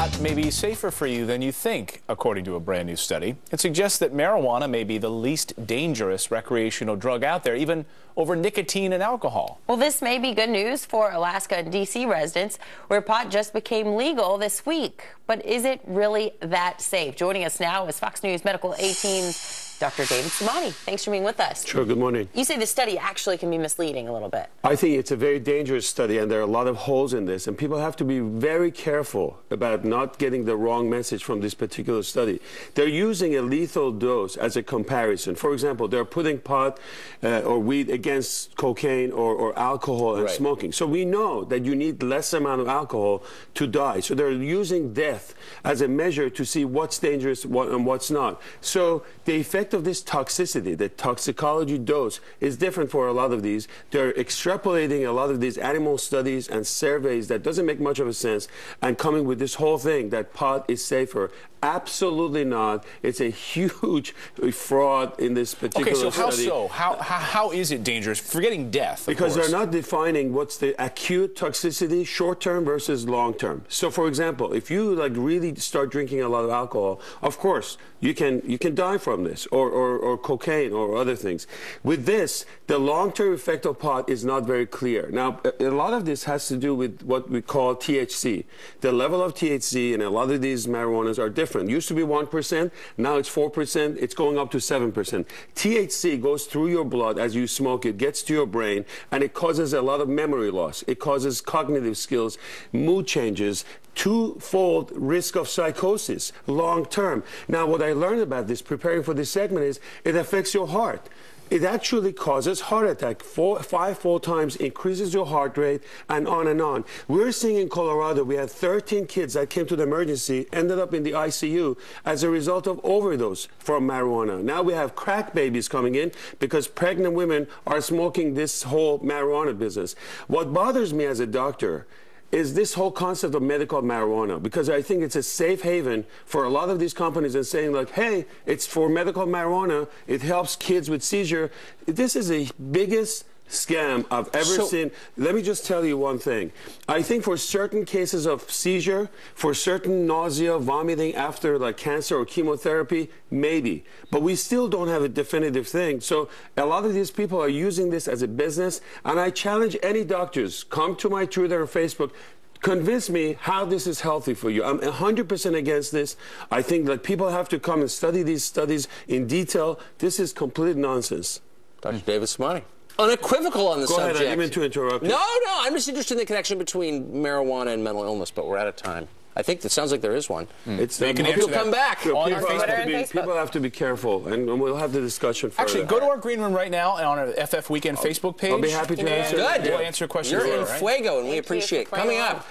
pot may be safer for you than you think, according to a brand new study. It suggests that marijuana may be the least dangerous recreational drug out there, even over nicotine and alcohol. Well, this may be good news for Alaska and D.C. residents, where pot just became legal this week. But is it really that safe? Joining us now is Fox News Medical 18's Dr. David Samani. Thanks for being with us. Sure, good morning. You say the study actually can be misleading a little bit. I think it's a very dangerous study, and there are a lot of holes in this, and people have to be very careful about not getting the wrong message from this particular study. They're using a lethal dose as a comparison. For example, they're putting pot or weed against cocaine or alcohol and smoking. So we know that you need less amount of alcohol to die. So they're using death as a measure to see what's dangerous and what's not. So the effect of this toxicity, the toxicology dose, is different for a lot of these. They're extrapolating a lot of these animal studies and surveys that doesn't make much of a sense and coming with this whole thing that pot is safer. Absolutely not. It's a huge fraud in this particular study. Okay, so how is it dangerous? Forgetting death, because they're not defining what's the acute toxicity, short-term versus long-term. So, for example, if you really start drinking a lot of alcohol, of course, you can die from this, or cocaine or other things. With this, the long-term effect of pot is not very clear. Now, a lot of this has to do with what we call THC. The level of THC in a lot of these marijuanas are different. It used to be 1%, now it's 4%, it's going up to 7%. THC goes through your blood as you smoke, it gets to your brain, and it causes a lot of memory loss. It causes cognitive skills, mood changes, twofold risk of psychosis long term. Now, what I learned about this, preparing for this segment, is it affects your heart. It actually causes heart attack, 5-fold times increases your heart rate, and on and on. We're seeing in Colorado, we had 13 kids that came to the emergency, ended up in the ICU as a result of overdose from marijuana. Now we have crack babies coming in because pregnant women are smoking this whole marijuana business. What bothers me as a doctor is this whole concept of medical marijuana, because I think it's a safe haven for a lot of these companies and saying like, hey, it's for medical marijuana, it helps kids with seizure. This is the biggest scam I've ever seen. Let me just tell you one thing. I think for certain cases of seizure, for certain nausea, vomiting after like cancer or chemotherapy, maybe. But we still don't have a definitive thing. So a lot of these people are using this as a business, and I challenge any doctors, come to my Twitter and Facebook, convince me how this is healthy for you. I'm 100% against this. I think that people have to come and study these studies in detail. This is complete nonsense. Dr. David Samani. Unequivocal on the subject. Go ahead, I didn't mean to interrupt you. No, I'm just interested in the connection between marijuana and mental illness, but we're out of time. I think it sounds like there is one. You'll come back. People have to be careful, and we'll have the discussion further. Actually, go to our green room right now on our FF Weekend Facebook page. I'll be happy to answer. We'll answer questions. You're in right? fuego, and we appreciate it. Coming up.